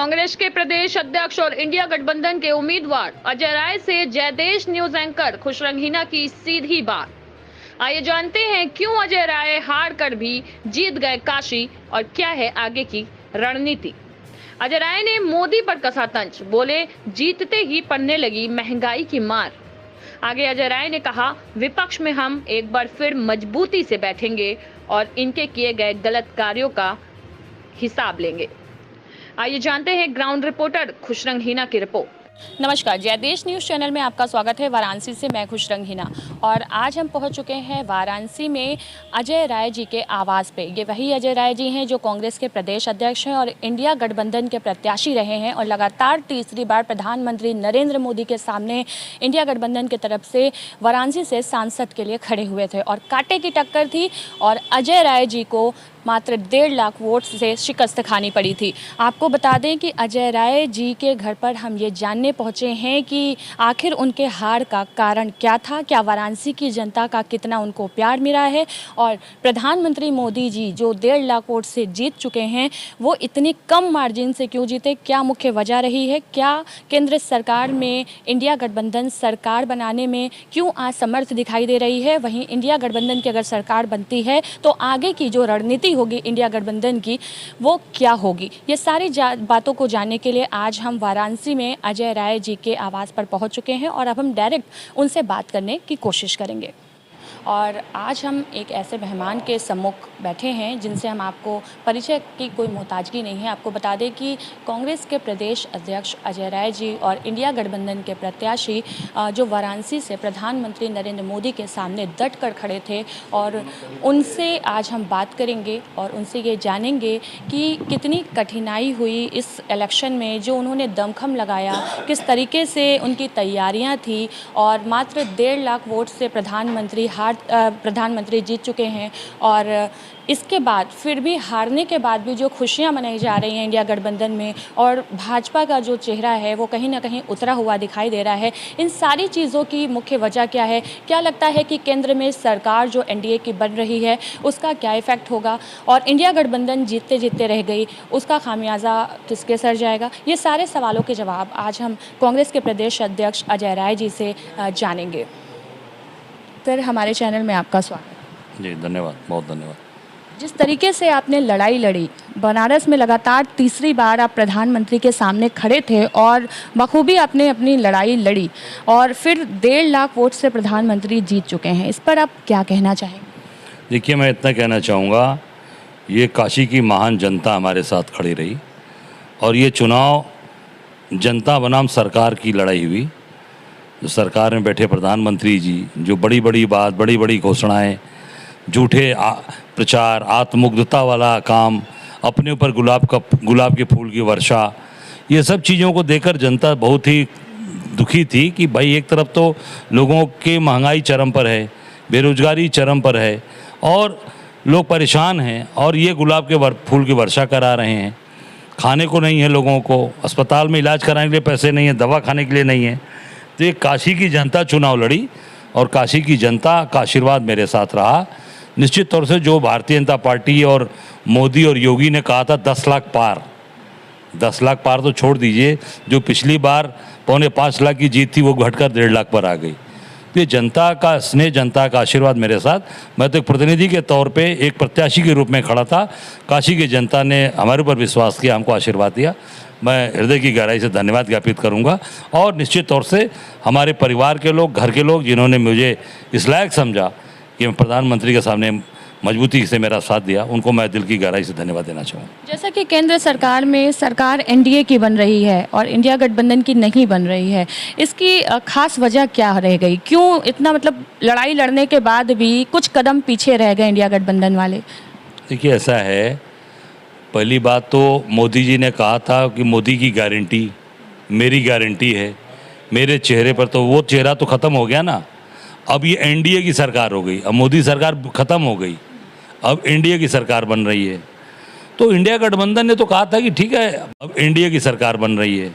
कांग्रेस के प्रदेश अध्यक्ष और इंडिया गठबंधन के उम्मीदवार अजय राय से जयदेश न्यूज एंकर खुशरंग हीना की सीधी बात। आइए जानते हैं क्यों अजय राय हार कर भी जीत गए काशी और क्या है आगे की रणनीति। अजय राय ने मोदी पर कसा तंज, बोले जीतते ही पड़ने लगी महंगाई की मार। आगे अजय राय ने कहा, विपक्ष में हम एक बार फिर मजबूती से बैठेंगे और इनके किए गए गलत कार्यों का हिसाब लेंगे। आइए जानते हैं ग्राउंड रिपोर्टर खुशरंग हीना की रिपोर्ट। नमस्कार, जयदेश न्यूज़ चैनल में आपका स्वागत है। वाराणसी से मैं खुशरंग हीना और आज हम पहुंच चुके हैं वाराणसी में अजय राय जी के आवास पे। ये वही अजय राय जी हैं जो कांग्रेस के प्रदेश अध्यक्ष हैं और इंडिया गठबंधन के प्रत्याशी रहे हैं और लगातार तीसरी बार प्रधानमंत्री नरेंद्र मोदी के सामने इंडिया गठबंधन की तरफ से वाराणसी से सांसद के लिए खड़े हुए थे और कांटे की टक्कर थी और अजय राय जी को मात्र 1.5 लाख वोट से शिकस्त खानी पड़ी थी। आपको बता दें कि अजय राय जी के घर पर हम ये जानने पहुंचे हैं कि आखिर उनके हार का कारण क्या था, क्या वाराणसी की जनता का कितना उनको प्यार मिला है और प्रधानमंत्री मोदी जी जो 1.5 लाख वोट से जीत चुके हैं वो इतनी कम मार्जिन से क्यों जीते, क्या मुख्य वजह रही है, क्या केंद्र सरकार में इंडिया गठबंधन सरकार बनाने में क्यों असमर्थ दिखाई दे रही है। वहीं इंडिया गठबंधन की अगर सरकार बनती है तो आगे की जो रणनीति होगी इंडिया गठबंधन की वो क्या होगी। ये सारी बातों को जानने के लिए आज हम वाराणसी में अजय राय जी के आवास पर पहुंच चुके हैं और अब हम डायरेक्ट उनसे बात करने की कोशिश करेंगे। और आज हम एक ऐसे मेहमान के सम्मुख बैठे हैं जिनसे हम आपको परिचय की कोई मोहताजगी नहीं है। आपको बता दें कि कांग्रेस के प्रदेश अध्यक्ष अजय राय जी और इंडिया गठबंधन के प्रत्याशी जो वाराणसी से प्रधानमंत्री नरेंद्र मोदी के सामने डट कर खड़े थे और उनसे आज हम बात करेंगे और उनसे ये जानेंगे कि कितनी कठिनाई हुई इस इलेक्शन में, जो उन्होंने दमखम लगाया, किस तरीके से उनकी तैयारियाँ थी और मात्र 1.5 लाख वोट से प्रधानमंत्री जीत चुके हैं और इसके बाद फिर भी हारने के बाद भी जो खुशियां मनाई जा रही हैं इंडिया गठबंधन में और भाजपा का जो चेहरा है वो कहीं ना कहीं उतरा हुआ दिखाई दे रहा है। इन सारी चीज़ों की मुख्य वजह क्या है, क्या लगता है कि केंद्र में सरकार जो एनडीए की बन रही है उसका क्या इफेक्ट होगा और इंडिया गठबंधन जीतते जीतते रह गई, उसका खामियाजा किसके सर जाएगा। ये सारे सवालों के जवाब आज हम कांग्रेस के प्रदेश अध्यक्ष अजय राय जी से जानेंगे। सर, हमारे चैनल में आपका स्वागत। जी धन्यवाद, बहुत धन्यवाद। जिस तरीके से आपने लड़ाई लड़ी, बनारस में लगातार तीसरी बार आप प्रधानमंत्री के सामने खड़े थे और बखूबी आपने अपनी लड़ाई लड़ी और फिर 1.5 लाख वोट से प्रधानमंत्री जीत चुके हैं, इस पर आप क्या कहना चाहेंगे? देखिए, मैं इतना कहना चाहूँगा, ये काशी की महान जनता हमारे साथ खड़ी रही और ये चुनाव जनता बनाम सरकार की लड़ाई हुई। जो सरकार में बैठे प्रधानमंत्री जी जो बड़ी बड़ी बात, बड़ी बड़ी घोषणाएं, झूठे प्रचार, आत्ममुग्धता वाला काम, अपने ऊपर गुलाब के फूल की वर्षा, ये सब चीज़ों को देखकर जनता बहुत ही दुखी थी कि भाई एक तरफ तो लोगों की महंगाई चरम पर है, बेरोजगारी चरम पर है और लोग परेशान हैं और ये गुलाब के फूल की वर्षा करा रहे हैं। खाने को नहीं है लोगों को, अस्पताल में इलाज कराने के लिए पैसे नहीं है, दवा खाने के लिए नहीं है। तो ये काशी की जनता चुनाव लड़ी और काशी की जनता का आशीर्वाद मेरे साथ रहा। निश्चित तौर से जो भारतीय जनता पार्टी और मोदी और योगी ने कहा था 10 लाख पार, 10 लाख पार तो छोड़ दीजिए, जो पिछली बार 4.25 लाख की जीत थी वो घटकर 1.5 लाख पर आ गई। तो ये जनता का स्नेह, जनता का आशीर्वाद मेरे साथ। मैं तो एक प्रतिनिधि के तौर पे, एक प्रत्याशी के रूप में खड़ा था। काशी की जनता ने हमारे ऊपर विश्वास किया, हमको आशीर्वाद दिया। मैं हृदय की गहराई से धन्यवाद ज्ञापित करूंगा और निश्चित तौर से हमारे परिवार के लोग, घर के लोग, जिन्होंने मुझे इस लायक समझा कि मैं प्रधानमंत्री के सामने मजबूती से मेरा साथ दिया, उनको मैं दिल की गहराई से धन्यवाद देना चाहूँगा। जैसा कि केंद्र सरकार में सरकार एनडीए की बन रही है और इंडिया गठबंधन की नहीं बन रही है, इसकी खास वजह क्या रह गई? क्यों इतना लड़ाई लड़ने के बाद भी कुछ कदम पीछे रह गए इंडिया गठबंधन वाले? देखिए, ऐसा है, पहली बात तो मोदी जी ने कहा था कि मोदी की गारंटी मेरी गारंटी है। मेरे चेहरे पर तो वो चेहरा तो ख़त्म हो गया ना। अब ये एनडीए की सरकार हो गई, अब मोदी सरकार ख़त्म हो गई, अब एनडीए की सरकार बन रही है। तो इंडिया गठबंधन ने तो कहा था कि ठीक है, अब एनडीए की सरकार बन रही है,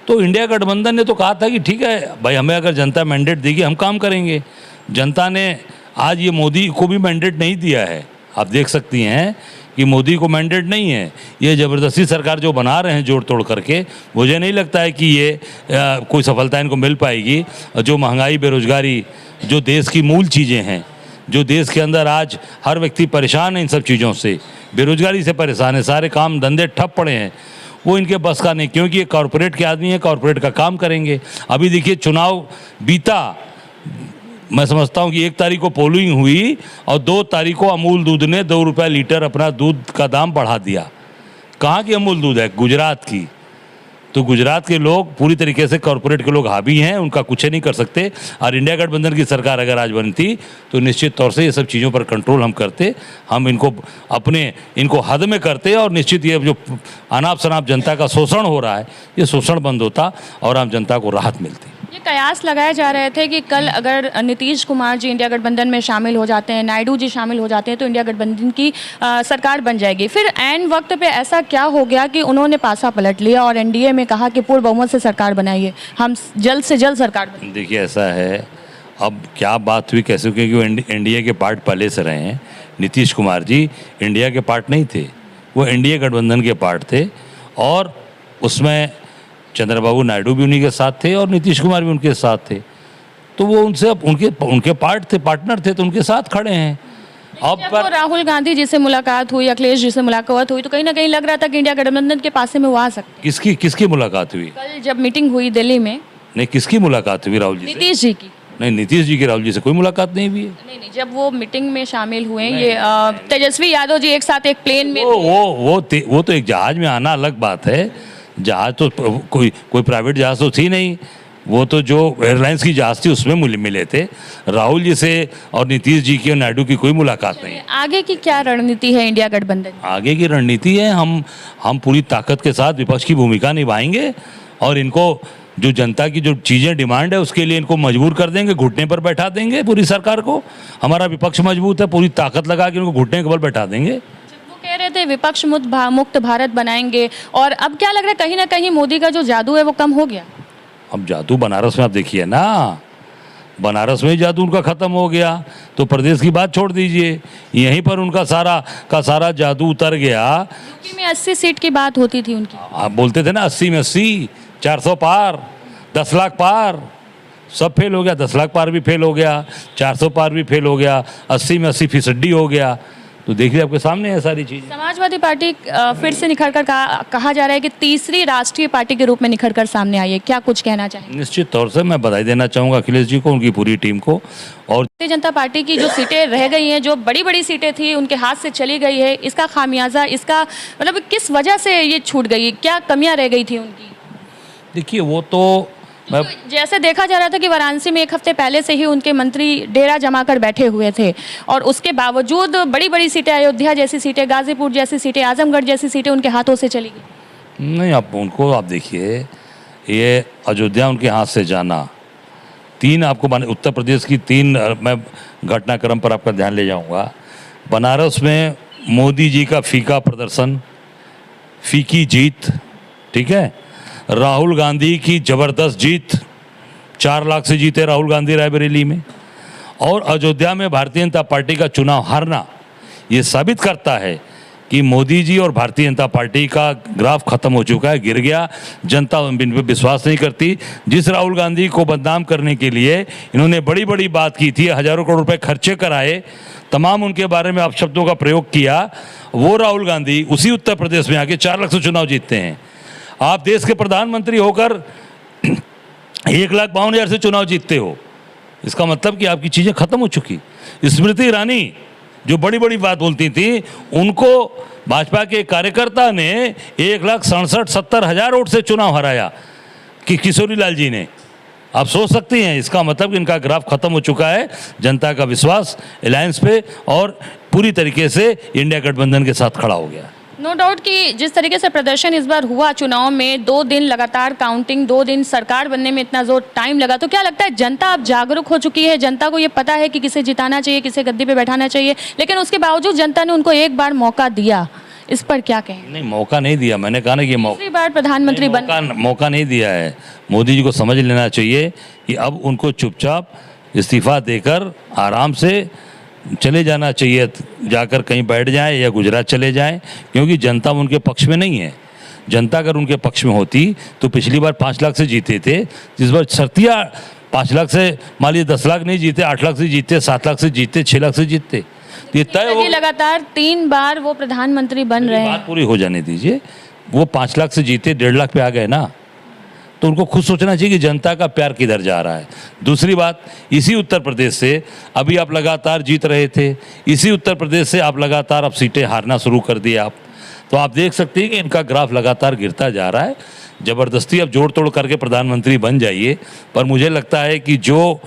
तो इंडिया गठबंधन ने तो कहा था कि ठीक है भाई, हमें अगर जनता मैंडेट देगी हम काम करेंगे। जनता ने आज ये मोदी को भी मैंडेट नहीं दिया है, आप देख सकती हैं कि मोदी को मैंडेट नहीं है। ये ज़बरदस्ती सरकार जो बना रहे हैं जोड़ तोड़ करके, मुझे नहीं लगता है कि ये कोई सफलता इनको मिल पाएगी। जो महंगाई, बेरोजगारी, जो देश की मूल चीज़ें हैं, जो देश के अंदर आज हर व्यक्ति परेशान है इन सब चीज़ों से, बेरोजगारी से परेशान है, सारे काम धंधे ठप पड़े हैं, वो इनके बस का नहीं, क्योंकि ये कॉरपोरेट के आदमी हैं, कॉरपोरेट का काम करेंगे। अभी देखिए चुनाव बीता, मैं समझता हूँ कि 1 तारीख को पोलिंग हुई और 2 तारीख को अमूल दूध ने 2 रुपये लीटर अपना दूध का दाम बढ़ा दिया। कहाँ की अमूल दूध है? गुजरात की। तो गुजरात के लोग पूरी तरीके से कॉरपोरेट के लोग हावी हैं, उनका कुछ नहीं कर सकते। और इंडिया गठबंधन की सरकार अगर आज बनती तो निश्चित तौर से ये सब चीज़ों पर कंट्रोल हम करते, हम इनको हद में करते, और निश्चित ये जो अनाप शनाप जनता का शोषण हो रहा है, ये शोषण बंद होता और आम जनता को राहत मिलती। ये कयास लगाए जा रहे थे कि कल अगर नीतीश कुमार जी इंडिया गठबंधन में शामिल हो जाते हैं, नायडू जी शामिल हो जाते हैं, तो इंडिया गठबंधन की सरकार बन जाएगी। फिर ऐन वक्त पे ऐसा क्या हो गया कि उन्होंने पासा पलट लिया और एनडीए में कहा कि पूर्ण बहुमत से सरकार बनाइए, हम जल्द से जल्द सरकार बनाएंगे। देखिए ऐसा है, अब क्या बात हुई कैसे, क्योंकि वो एनडीए के पार्ट पहले से रहे हैं। नीतीश कुमार जी इंडिया के पार्ट नहीं थे, वो एनडीए गठबंधन के पार्ट थे, और उसमें चंद्रबाबू नायडू भी उन्हीं के साथ थे और नीतीश कुमार भी उनके साथ थे। तो वो उनसे उनके पार्ट थे, पार्टनर थे, तो उनके साथ खड़े हैं। अब जब राहुल गांधी जी से मुलाकात हुई, अखिलेश जी से मुलाकात हुई, तो कहीं ना कहीं लग रहा था कि इंडिया गठबंधन के पास में वो आ सकते। किसकी मुलाकात हुई? कल जब मीटिंग हुई दिल्ली में। नहीं, किसकी मुलाकात हुई? राहुल जी से? नीतीश जी की। नहीं, नीतीश जी की राहुल जी से कोई मुलाकात नहीं हुई है। नहीं, जब वो मीटिंग में शामिल हुए, ये तेजस्वी यादव जी एक साथ एक प्लेन में। वो तो एक जहाज में आना अलग बात है। जहाज तो कोई प्राइवेट जहाज तो थी नहीं, वो तो जो एयरलाइंस की जहाज थी उसमें मिले थे। राहुल जी से और नीतीश जी की और नायडू की कोई मुलाकात नहीं। आगे की क्या रणनीति है इंडिया गठबंधन? आगे की रणनीति है, हम पूरी ताकत के साथ विपक्ष की भूमिका निभाएंगे और इनको जो जनता की जो चीज़ें डिमांड है उसके लिए इनको मजबूर कर देंगे, घुटने पर बैठा देंगे पूरी सरकार को। हमारा विपक्ष मजबूत है, पूरी ताकत लगा के इनको घुटने के बल बैठा देंगे। कह रहे थे विपक्ष मुक्त भारत बनाएंगे, और अब क्या लग रहा है कहीं ना कहीं मोदी का जो जादू है वो कम हो गया? अब जादू बनारस में आप देखिए ना, बनारस में ही जादू उनका ख़त्म हो गया, तो प्रदेश की बात छोड़ दीजिए, यहीं पर उनका सारा जादू उतर गया। यूपी में 80 सीट की बात होती थी उनकी। आप बोलते थे ना 80 में 80, 400 पार, 10 लाख पार, सब फेल हो गया। 10 लाख पार भी फेल हो गया, 400 पार भी फेल हो गया, 80 में 80% हो गया। तो देखिए आपके सामने है सारी चीज़। समाजवादी पार्टी फिर से निखर कर कहा जा रहा है कि तीसरी राष्ट्रीय पार्टी के रूप में निखर कर सामने आई है, क्या कुछ कहना चाहेंगे? निश्चित तौर से मैं बधाई देना चाहूँगा अखिलेश जी को, उनकी पूरी टीम को। और भारतीय जनता पार्टी की जो सीटें रह गई हैं, जो बड़ी बड़ी सीटें थी उनके हाथ से चली गई है, इसका खामियाजा, इसका मतलब किस वजह से ये छूट गई, क्या कमियाँ रह गई थी उनकी? देखिए वो तो जैसे देखा जा रहा था कि वाराणसी में 1 हफ्ते पहले से ही उनके मंत्री डेरा जमा कर बैठे हुए थे, और उसके बावजूद बड़ी बड़ी सीटें, अयोध्या जैसी सीटें, गाजीपुर जैसी सीटें, आजमगढ़ जैसी सीटें उनके हाथों से चली गई। नहीं, आप देखिए, ये अयोध्या उनके हाथ से जाना, 3 आपको उत्तर प्रदेश की 3 मैं घटनाक्रम पर आपका ध्यान ले जाऊंगा। बनारस में मोदी जी का फीका प्रदर्शन, फीकी जीत, ठीक है। राहुल गांधी की ज़बरदस्त जीत, 4 लाख से जीते राहुल गांधी रायबरेली में। और अयोध्या में भारतीय जनता पार्टी का चुनाव हारना, ये साबित करता है कि मोदी जी और भारतीय जनता पार्टी का ग्राफ खत्म हो चुका है, गिर गया। जनता इन पर विश्वास नहीं करती। जिस राहुल गांधी को बदनाम करने के लिए इन्होंने बड़ी बड़ी बात की थी, हज़ारों करोड़ रुपए खर्चे कराए, तमाम उनके बारे में अपशब्दों का प्रयोग किया, वो राहुल गांधी उसी उत्तर प्रदेश में आके 4 लाख से चुनाव जीतते हैं। आप देश के प्रधानमंत्री होकर 1,52,000 से चुनाव जीतते हो, इसका मतलब कि आपकी चीज़ें खत्म हो चुकी। स्मृति ईरानी जो बड़ी बड़ी बात बोलती थी, उनको भाजपा के कार्यकर्ता ने 1,67,70,000 वोट से चुनाव हराया कि किशोरी लाल जी ने। आप सोच सकती हैं, इसका मतलब कि इनका ग्राफ खत्म हो चुका है। जनता का विश्वास अलायंस पे और पूरी तरीके से इंडिया गठबंधन के साथ खड़ा हो गया। नो डाउट कि जिस तरीके से प्रदर्शन इस बार हुआ चुनाव में, 2 दिन लगातार काउंटिंग, 2 दिन सरकार बनने में इतना जोर टाइम लगा, तो क्या लगता है जनता अब जागरूक हो चुकी है? जनता को ये पता है कि किसे जिताना चाहिए, किसे गद्दी पे बैठाना चाहिए, लेकिन उसके बावजूद जनता ने उनको एक बार मौका दिया, इस पर क्या कहें? नहीं, मौका नहीं दिया, मैंने कहा ना कि तीसरी बार प्रधानमंत्री मौका नहीं दिया है। मोदी जी को समझ लेना चाहिए कि अब उनको चुपचाप इस्तीफा देकर आराम से चले जाना चाहिए, जाकर कहीं बैठ जाएं या गुजरात चले जाएं, क्योंकि जनता उनके पक्ष में नहीं है। जनता अगर उनके पक्ष में होती तो पिछली बार 5 लाख से जीते थे, इस बार सरतिया 5 लाख से, मान लीजिए 10 लाख नहीं जीते, 8 लाख से जीते, 7 लाख से जीते, 6 लाख से जीते। तो ये तय हो, लगातार 3 बार वो प्रधानमंत्री बन रहे हैं। बात पूरी हो जाने दीजिए। वो 5 लाख से जीते 1.5 लाख पे आ गए ना, तो उनको खुद सोचना चाहिए कि जनता का प्यार किधर जा रहा है। दूसरी बात, इसी उत्तर प्रदेश से अभी आप लगातार जीत रहे थे, इसी उत्तर प्रदेश से आप लगातार अब सीटें हारना शुरू कर दिए आप, तो आप देख सकते हैं कि इनका ग्राफ लगातार गिरता जा रहा है। ज़बरदस्ती अब जोड़ तोड़ करके प्रधानमंत्री बन जाइए, पर मुझे लगता है कि जो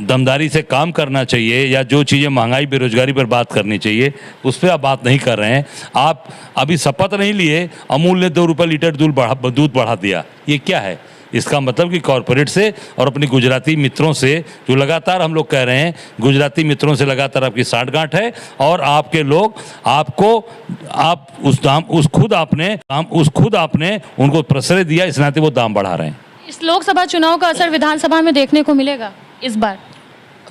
दमदारी से काम करना चाहिए या जो चीज़ें महंगाई बेरोजगारी पर बात करनी चाहिए उस पर आप बात नहीं कर रहे हैं। आप अभी शपथ नहीं लिए, अमूल ने 2 रुपये लीटर दूध बढ़ा दिया, ये क्या है? इसका मतलब कि कॉरपोरेट से और अपने गुजराती मित्रों से, जो लगातार हम लोग कह रहे हैं, गुजराती मित्रों से लगातार आपकी साठगांठ है, और आपके लोग आपको आप उस खुद आपने उनको प्रश्रय दिया, इस नाते वो दाम बढ़ा रहे हैं। इस लोकसभा चुनाव का असर विधानसभा में देखने को मिलेगा इस बार?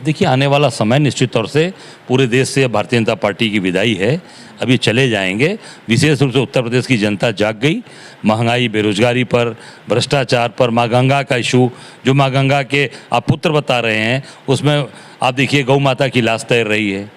देखिए, आने वाला समय निश्चित तौर से पूरे देश से भारतीय जनता पार्टी की विदाई है, अभी चले जाएंगे। विशेष रूप से उत्तर प्रदेश की जनता जाग गई, महंगाई बेरोजगारी पर, भ्रष्टाचार पर, माँ गंगा का इशू, जो माँ गंगा के आप पुत्र बता रहे हैं, उसमें आप देखिए गौ माता की लाश तैर रही है,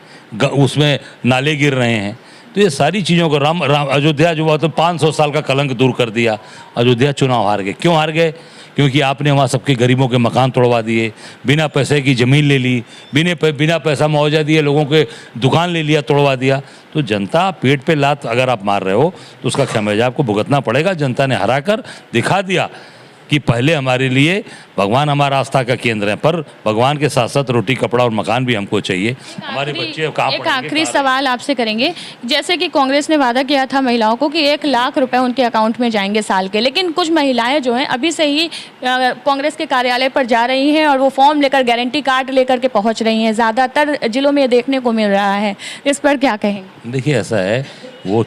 उसमें नाले गिर रहे हैं। तो ये सारी चीज़ों को राम अयोध्या जो हुआ तो 500 साल का कलंक दूर कर दिया। अयोध्या चुनाव हार गए, क्यों हार गए? क्योंकि आपने वहाँ सबके गरीबों के मकान तोड़वा दिए, बिना पैसे की ज़मीन ले ली, बिना पैसा मुआवजा दिए लोगों के दुकान ले लिया, तोड़वा दिया। तो जनता पेट पे लात अगर आप मार रहे हो तो उसका खमियाजा आपको भुगतना पड़ेगा। जनता ने हरा कर दिखा दिया कि पहले हमारे लिए भगवान हमारा आस्था का केंद्र है, पर भगवान के साथ साथ रोटी कपड़ा और मकान भी हमको चाहिए। हमारे बच्चे कहाँ पढ़ेंगे? एक आखिरी सवाल आपसे करेंगे, जैसे कि कांग्रेस ने वादा किया था महिलाओं को कि 1 लाख रुपए उनके अकाउंट में जाएंगे साल के, लेकिन कुछ महिलाएं जो हैं अभी से ही कांग्रेस के कार्यालय पर जा रही हैं और वो फॉर्म लेकर, गारंटी कार्ड लेकर के पहुँच रही हैं। ज़्यादातर जिलों में देखने को मिल रहा है, इस पर क्या कहेंगे? देखिए, ऐसा है, वो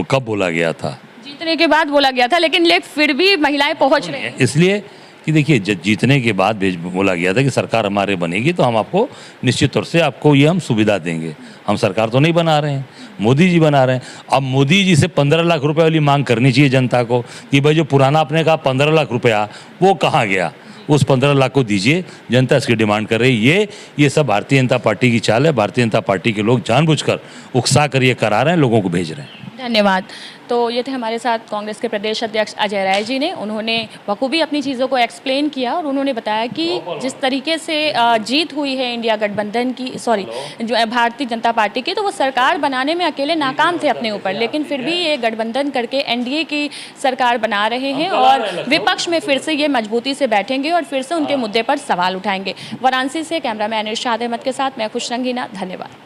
कब बोला गया था? जीतने के बाद बोला गया था, लेकिन फिर भी महिलाएं पहुंच रही हैं। इसलिए कि देखिए, जीतने के बाद बोला गया था कि सरकार हमारे बनेगी तो हम आपको निश्चित तौर से आपको ये हम सुविधा देंगे। हम सरकार तो नहीं बना रहे हैं, मोदी जी बना रहे हैं। अब मोदी जी से 15 लाख रुपए वाली मांग करनी चाहिए जनता को कि भाई जो पुराना आपने कहा 15 लाख रुपया वो कहाँ गया, उस 15 लाख को दीजिए। जनता इसकी डिमांड कर रही है। ये सब भारतीय जनता पार्टी की चाल है। भारतीय जनता पार्टी के लोग जानबूझकर उकसा कर ये करा रहे हैं, लोगों को भेज रहे हैं। धन्यवाद। तो ये थे हमारे साथ कांग्रेस के प्रदेश अध्यक्ष अजय राय जी ने। उन्होंने बखूबी अपनी चीज़ों को एक्सप्लेन किया और उन्होंने बताया कि जिस तरीके से जीत हुई है इंडिया गठबंधन की, जो भारतीय जनता पार्टी की, तो वो सरकार बनाने में अकेले नाकाम थे अपने ऊपर, लेकिन फिर भी ये गठबंधन करके एनडीए की सरकार बना रहे हैं और विपक्ष में फिर से ये मजबूती से बैठेंगे और फिर से उनके मुद्दे पर सवाल उठाएंगे। वाराणसी से कैमरामैन इरशाद अहमद के साथ मैं खुशरंग हिना। धन्यवाद।